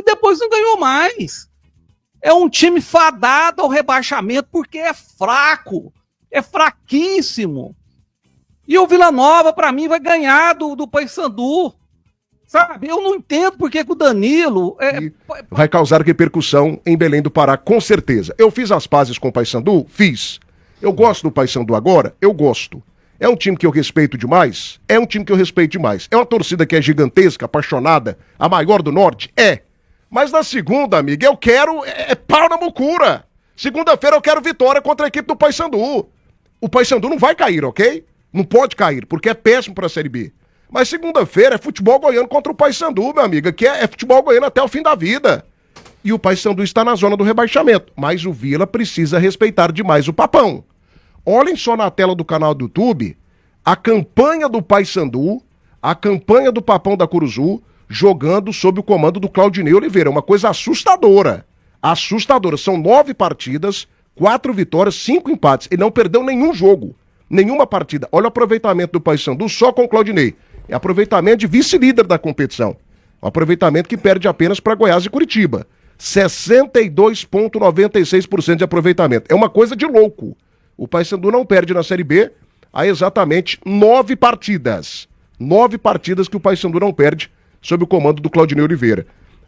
depois não ganhou mais. É um time fadado ao rebaixamento porque é fraco, é fraquíssimo. E o Vila Nova, para mim, vai ganhar do Paysandu. Sabe? Eu não entendo porque que o Danilo... Vai causar repercussão em Belém do Pará, com certeza. Eu fiz as pazes com o Paysandu? Fiz. Eu gosto do Paysandu agora? Eu gosto. É um time que eu respeito demais? É um time que eu respeito demais. É uma torcida que é gigantesca, apaixonada, a maior do Norte? É. Mas na segunda, amiga, eu quero pau na mucura. Segunda-feira eu quero vitória contra a equipe do Paysandu. O Paysandu não vai cair, ok? Não pode cair, porque é péssimo pra Série B. Mas segunda-feira é futebol goiano contra o Paysandu, meu amigo, que é futebol goiano até o fim da vida. E o Paysandu está na zona do rebaixamento. Mas o Vila precisa respeitar demais o Papão. Olhem só na tela do canal do YouTube a campanha do Paysandu, a campanha do Papão da Curuzu, jogando sob o comando do Claudinei Oliveira. Uma coisa assustadora. Assustadora. São 9 partidas, 4 vitórias, 5 empates. Ele não perdeu nenhum jogo, nenhuma partida. Olha o aproveitamento do Paysandu só com o Claudinei. É aproveitamento de vice-líder da competição. Um aproveitamento que perde apenas para Goiás e Curitiba. 62,96% de aproveitamento. É uma coisa de louco. O Paysandu não perde na Série B há exatamente 9 partidas. 9 partidas que o Paysandu não perde sob o comando do Claudinei Oliveira.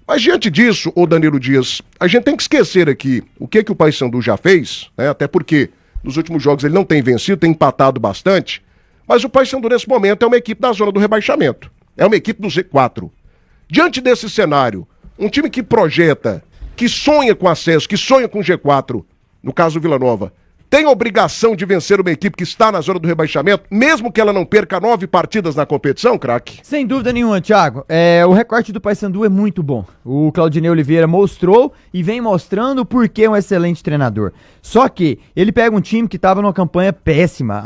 Mas diante disso, ô Danilo Dias, a gente tem que esquecer aqui o que o Paysandu já fez, né? Até porque nos últimos jogos ele não tem vencido, tem empatado bastante. Mas o Paysandu nesse momento é uma equipe da zona do rebaixamento. É uma equipe do Z4. Diante desse cenário, um time que projeta, que sonha com acesso, que sonha com G4, no caso o Vila Nova, tem a obrigação de vencer uma equipe que está na zona do rebaixamento, mesmo que ela não perca 9 partidas na competição, craque? Sem dúvida nenhuma, Thiago. O recorte do Paysandu é muito bom. O Claudinei Oliveira mostrou e vem mostrando por que é um excelente treinador. Só que ele pega um time que estava numa campanha péssima.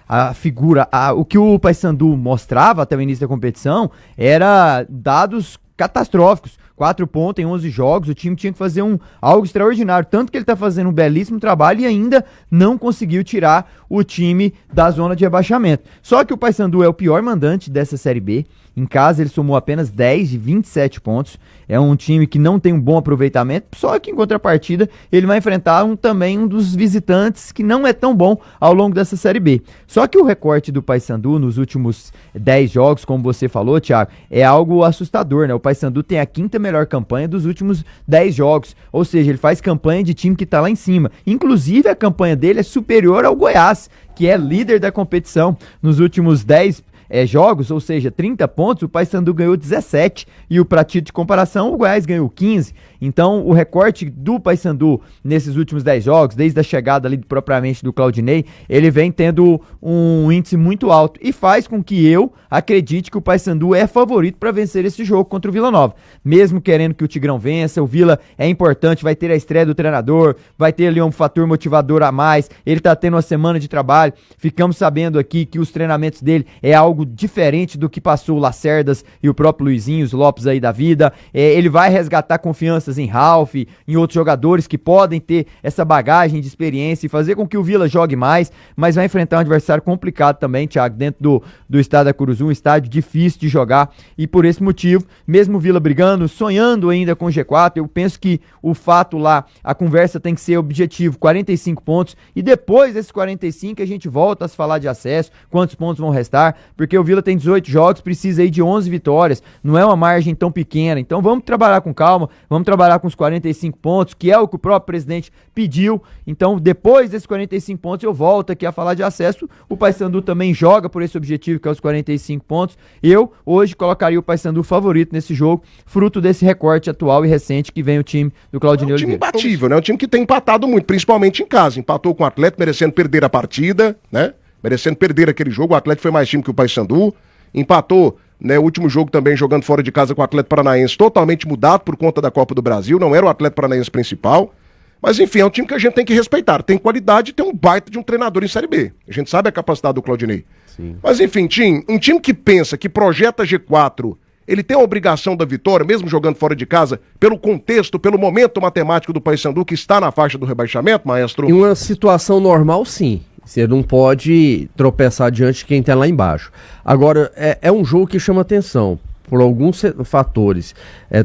A figura, o que o Paysandu mostrava até o início da competição era dados catastróficos. 4 pontos em 11 jogos, o time tinha que fazer algo extraordinário, tanto que ele tá fazendo um belíssimo trabalho e ainda não conseguiu tirar o time da zona de rebaixamento. Só que o Paysandu é o pior mandante dessa Série B, em casa ele somou apenas 10 de 27 pontos, é um time que não tem um bom aproveitamento, só que em contrapartida ele vai enfrentar também um dos visitantes que não é tão bom ao longo dessa Série B. Só que o recorte do Paysandu nos últimos 10 jogos, como você falou, Thiago, é algo assustador, né? O Paysandu tem a 5ª melhor campanha dos últimos 10 jogos, ou seja, ele faz campanha de time que tá lá em cima. Inclusive a campanha dele é superior ao Goiás, que é líder da competição. Nos últimos 10 jogos, ou seja, 30 pontos, o Paysandu ganhou 17 e para título de comparação o Goiás ganhou 15. Então o recorte do Paysandu nesses últimos 10 jogos, desde a chegada ali propriamente do Claudinei, ele vem tendo um índice muito alto e faz com que eu acredite que o Paysandu é favorito para vencer esse jogo contra o Vila Nova. Mesmo querendo que o Tigrão vença, o Vila é importante, vai ter a estreia do treinador, vai ter ali um fator motivador a mais, ele tá tendo uma semana de trabalho, ficamos sabendo aqui que os treinamentos dele é algo diferente do que passou o Lacerdas e o próprio Luizinho, os Lopes aí da vida. Ele vai resgatar confianças em Ralf, em outros jogadores que podem ter essa bagagem de experiência e fazer com que o Vila jogue mais, mas vai enfrentar um adversário complicado também, Thiago, dentro do estádio da Curuzu, um estádio difícil de jogar, e por esse motivo, mesmo o Vila brigando, sonhando ainda com o G4, eu penso que o fato lá, a conversa tem que ser objetivo, 45 pontos, e depois desses 45 a gente volta a se falar de acesso, quantos pontos vão restar, porque o Vila tem 18 jogos, precisa aí de 11 vitórias, não é uma margem tão pequena, então vamos trabalhar com calma, vamos trabalhar com os 45 pontos, que é o que o próprio presidente pediu. Então depois desses 45 pontos eu volto aqui a falar de acesso. O Paysandu também joga por esse objetivo, que é os 45 pontos. Eu hoje colocaria o Paysandu favorito nesse jogo, fruto desse recorte atual e recente que vem o time do Claudinei Oliveira. É um time imbatível, né? Um time que tem empatado muito, principalmente em casa. Empatou com o Atlético, merecendo perder a partida, né? Merecendo perder aquele jogo. O Atlético foi mais time que o Paysandu. Empatou, né, o último jogo também jogando fora de casa com o Atlético Paranaense, totalmente mudado por conta da Copa do Brasil. Não era o Atlético Paranaense principal. Mas enfim, é um time que a gente tem que respeitar. Tem qualidade e tem um baita de um treinador em Série B. A gente sabe a capacidade do Claudinei. Sim. Mas enfim, Tim, um time que pensa, que projeta G4, ele tem a obrigação da vitória, mesmo jogando fora de casa, pelo contexto, pelo momento matemático do Paysandu, que está na faixa do rebaixamento, maestro? Em uma situação normal, sim. Você não pode tropeçar diante de quem está lá embaixo. Agora, é um jogo que chama atenção. por alguns fatores,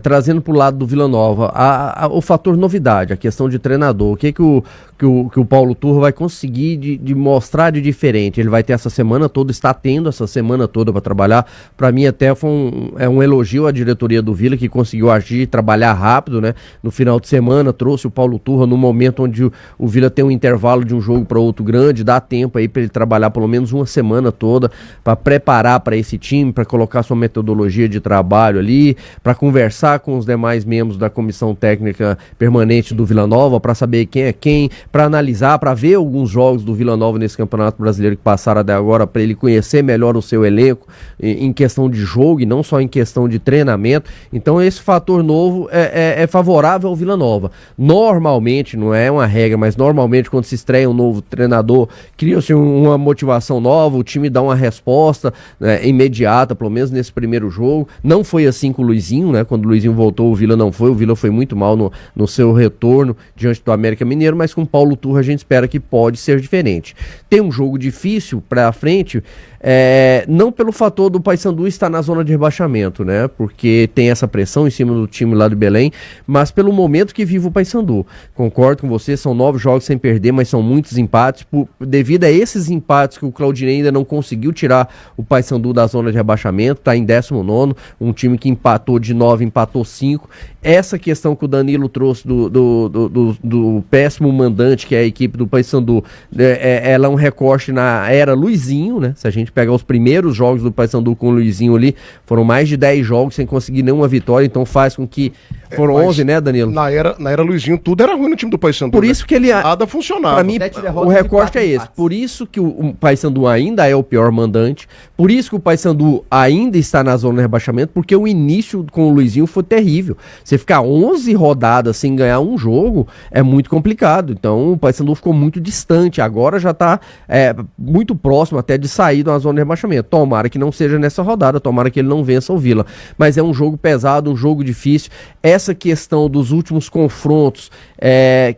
trazendo para o lado do Vila Nova o fator novidade, a questão de treinador, o que o Paulo Turra vai conseguir de mostrar de diferente. Ele vai ter essa semana toda, está tendo essa semana toda para trabalhar. Para mim até foi um elogio à diretoria do Vila, que conseguiu agir, trabalhar rápido, né? No final de semana trouxe o Paulo Turra no momento onde o Vila tem um intervalo de um jogo para outro grande, dá tempo aí para ele trabalhar pelo menos uma semana toda para preparar para esse time, para colocar sua metodologia de trabalho ali, para conversar com os demais membros da comissão técnica permanente do Vila Nova, para saber quem é quem, para analisar, para ver alguns jogos do Vila Nova nesse Campeonato Brasileiro que passaram até agora, para ele conhecer melhor o seu elenco em questão de jogo e não só em questão de treinamento. Então esse fator novo é favorável ao Vila Nova. Normalmente, não é uma regra, mas normalmente quando se estreia um novo treinador, cria-se uma motivação nova, o time dá uma resposta, né, imediata, pelo menos nesse primeiro jogo. Não foi assim com o Luizinho, né? Quando o Luizinho voltou, o Vila não foi. O Vila foi muito mal no seu retorno diante do América Mineiro, mas com o Paulo Turra a gente espera que pode ser diferente. Tem um jogo difícil pra frente, não pelo fator do Paysandu estar na zona de rebaixamento, né? Porque tem essa pressão em cima do time lá de Belém, mas pelo momento que vive o Paysandu. Concordo com você, são 9 jogos sem perder, mas são muitos empates. Devido a esses empates que o Claudinei ainda não conseguiu tirar o Paysandu da zona de rebaixamento, tá em 19º, um time que empatou de 9, empatou 5. Essa questão que o Danilo trouxe do péssimo mandante, que é a equipe do Paysandu, ela é um recorte na era Luizinho, né? Se a gente pegar os primeiros jogos do Paysandu com o Luizinho ali, foram mais de 10 jogos sem conseguir nenhuma vitória, então faz com que... Foram 11, né, Danilo? Na era Luizinho, tudo era ruim no time do Paysandu. Por isso que ele... Nada funcionava. Pra mim, o recorte é esse. Por isso que o Paysandu ainda é o pior mandante, por isso que o Paysandu ainda está na zona de rebaixamento, porque o início com o Luizinho foi terrível. Você ficar 11 rodadas sem ganhar um jogo é muito complicado. Então o Paysandu ficou muito distante. Agora já está muito próximo até de sair da zona de rebaixamento. Tomara que não seja nessa rodada, tomara que ele não vença o Vila. Mas é um jogo pesado, um jogo difícil. Essa questão dos últimos confrontos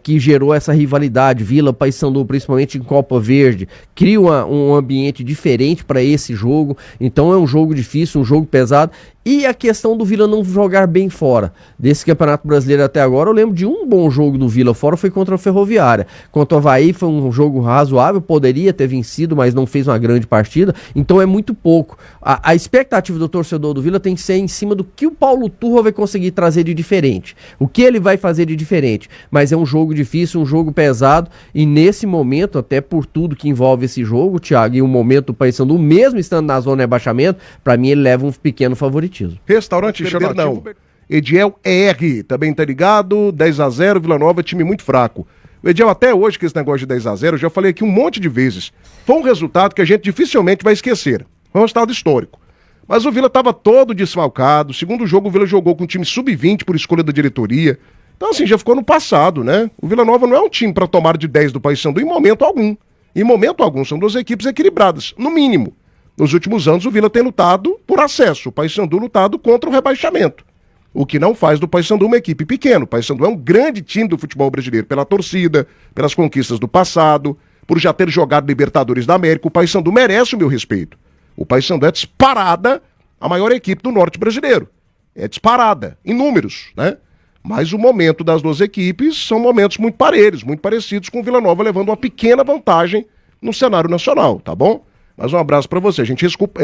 que gerou essa rivalidade, Vila, Paysandu, principalmente em Copa Verde, cria um ambiente diferente para esse jogo. Então é um jogo difícil, um jogo pesado. E a questão do Vila não jogar bem fora. Desse Campeonato Brasileiro até agora, eu lembro de um bom jogo do Vila fora, foi contra a Ferroviária. Contra o Avaí foi um jogo razoável, poderia ter vencido, mas não fez uma grande partida. Então é muito pouco. A expectativa do torcedor do Vila tem que ser em cima do que o Paulo Turra vai conseguir trazer de diferente. O que ele vai fazer de diferente. Mas é um jogo difícil, um jogo pesado. E nesse momento, até por tudo que envolve esse jogo, Thiago, e o momento do Paysandu, mesmo estando na zona de rebaixamento, para mim ele leva um pequeno favoritismo. Restaurante Xanadu. Ediel R, também tá ligado, 10-0, Vila Nova, time muito fraco. O Ediel, até hoje, que esse negócio de 10-0, eu já falei aqui um monte de vezes. Foi um resultado que a gente dificilmente vai esquecer. Foi um resultado histórico. Mas o Vila estava todo desfalcado. Segundo jogo, o Vila jogou com um time sub-20 por escolha da diretoria. Então, assim, já ficou no passado, né? O Vila Nova não é um time para tomar de 10 do Paysandu em momento algum. Em momento algum, são duas equipes equilibradas, no mínimo. Nos últimos anos, o Vila tem lutado por acesso, o Paysandu lutado contra o rebaixamento. O que não faz do Paysandu uma equipe pequena. O Paysandu é um grande time do futebol brasileiro, pela torcida, pelas conquistas do passado, por já ter jogado Libertadores da América. O Paysandu merece o meu respeito. O Paysandu é disparada a maior equipe do norte brasileiro. É disparada, em números, né? Mas o momento das duas equipes são momentos muito parelhos, muito parecidos, com o Vila Nova levando uma pequena vantagem no cenário nacional, tá bom? Mas um abraço pra você, gente. Desculpa.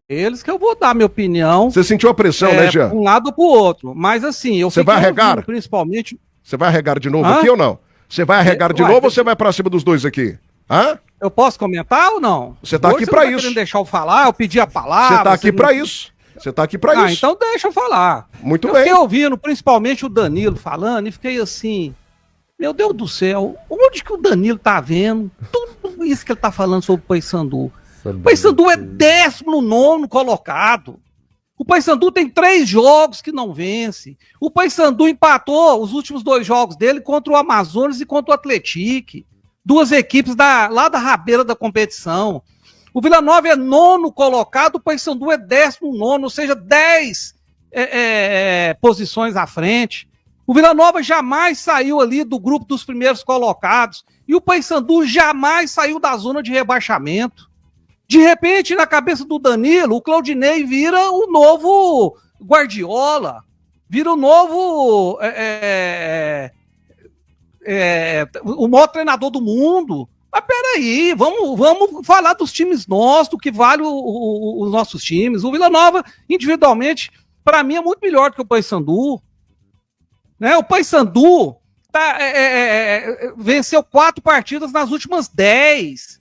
Eles que eu vou dar minha opinião. Você sentiu a pressão, né, Jean? Um lado pro outro. Mas assim, eu Você vai arregar? Principalmente. Você vai arregar de novo aqui ou não? Você vai arregar de novo ou você vai pra cima dos dois aqui? Hã? Eu posso comentar ou não? Você tá aqui pra isso. Não deixar eu falar, eu pedi a palavra. Você tá aqui pra isso. Você tá aqui pra isso. Então deixa eu falar. Muito bem. Eu fiquei ouvindo, principalmente o Danilo falando, e fiquei assim, meu Deus do céu, onde que o Danilo tá vendo tudo isso que ele tá falando sobre o Paysandu? O Paysandu é 19º colocado. O Paysandu tem 3 jogos que não vence. O Paysandu empatou os últimos 2 jogos dele contra o Amazonas e contra o Atlético. 2 equipes lá da rabeira da competição. O Vila Nova é 9º colocado, o Paysandu é 19º, ou seja, 10 posições à frente. O Vila Nova jamais saiu ali do grupo dos primeiros colocados. E o Paysandu jamais saiu da zona de rebaixamento. De repente, na cabeça do Danilo, o Claudinei vira o novo Guardiola, vira o novo o maior treinador do mundo. Mas peraí, vamos falar dos times nossos, do que vale os nossos times. O Vila Nova, individualmente, para mim é muito melhor do que o Paysandu. Né? O Paysandu venceu 4 partidas nas últimas 10.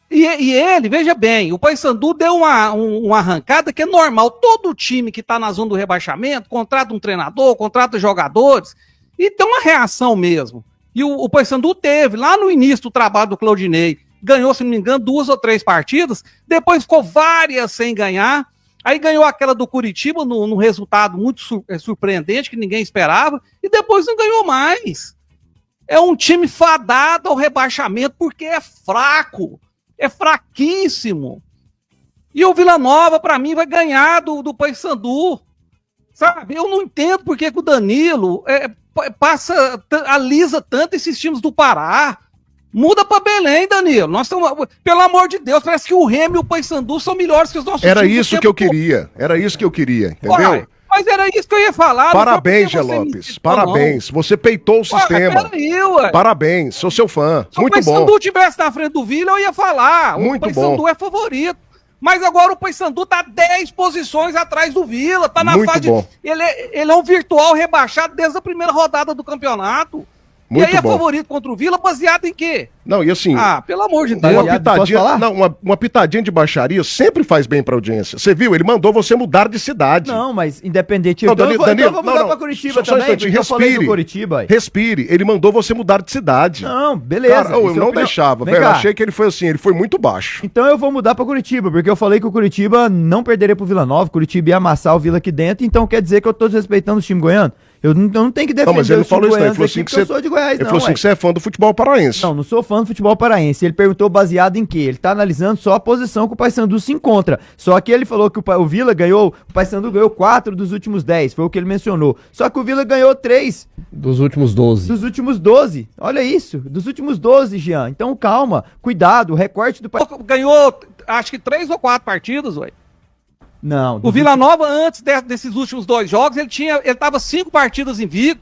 E ele, veja bem, o Paysandu deu uma arrancada que é normal. Todo time que está na zona do rebaixamento contrata um treinador, contrata jogadores, e tem uma reação mesmo. E o Paysandu teve, lá no início do trabalho do Claudinei, ganhou, se não me engano, 2 ou 3 partidas, depois ficou várias sem ganhar, aí ganhou aquela do Curitiba num resultado muito surpreendente, que ninguém esperava, e depois não ganhou mais. É um time fadado ao rebaixamento porque é fraco, é fraquíssimo. E o Vila Nova, para mim, vai ganhar do Paysandu. Sabe? Eu não entendo porque que o Danilo alisa tanto esses times do Pará. Muda pra Belém, Danilo. Nós estamos, pelo amor de Deus, parece que o Remo e o Paysandu são melhores que os nossos Era times. isso que eu queria. Era isso que eu queria, entendeu? Uai, mas era isso que eu ia falar. Parabéns, Gé Lopes. Parabéns. Você peitou o sistema. Peraí, ué. Parabéns. Sou seu fã. Se Muito o Paysandu bom. tivesse na frente do Vila, eu ia falar. Muito o Paysandu bom. é favorito. Mas agora o Paysandu tá 10 posições atrás do Vila, tá na Muito fase bom. Ele é um virtual rebaixado desde a primeira rodada do campeonato. Muito e aí bom. é favorito contra o Vila, baseado em quê? Não, e assim, Ah, pelo amor de Deus. uma Posso pitadinha, falar? não, uma pitadinha de baixaria sempre faz bem pra audiência. Você viu? Ele mandou você mudar de cidade. Não, mas independente... Não, então eu Danilo, vou mudar não, pra Curitiba só um também, instantinho, porque eu falei do respire. Curitiba. Aí. Respire. Ele mandou você mudar de cidade. Não, beleza. Cara, eu isso é não opinião. deixava, Vem velho. cá. Achei que ele foi assim, ele foi muito baixo. Então eu vou mudar pra Curitiba, porque eu falei que o Curitiba não perderia pro Vila Nova, Curitiba ia amassar o Vila aqui dentro, então quer dizer que eu tô desrespeitando o time goiano? Eu não tenho que defender Não, mas ele não os times falou isso, não. Ele goianos falou aqui, assim que porque eu você. sou de Goiás, Ele não, falou assim ué. que você é fã do futebol paraense. Não sou fã do futebol paraense. Ele perguntou baseado em quê? Ele tá analisando só a posição que o Paysandu se encontra. Só que ele falou que o Vila ganhou, o Paysandu ganhou 4 dos últimos 10, foi o que ele mencionou. Só que o Vila ganhou 3 Dos últimos 12. dos últimos 12. Olha isso, dos últimos 12, Jean. Então calma, cuidado, o recorte do Paysandu... Ganhou, acho que 3 ou 4 partidas, ué. Não, O Vila Nova, antes desses últimos 2 jogos, ele tava 5 partidas invicto.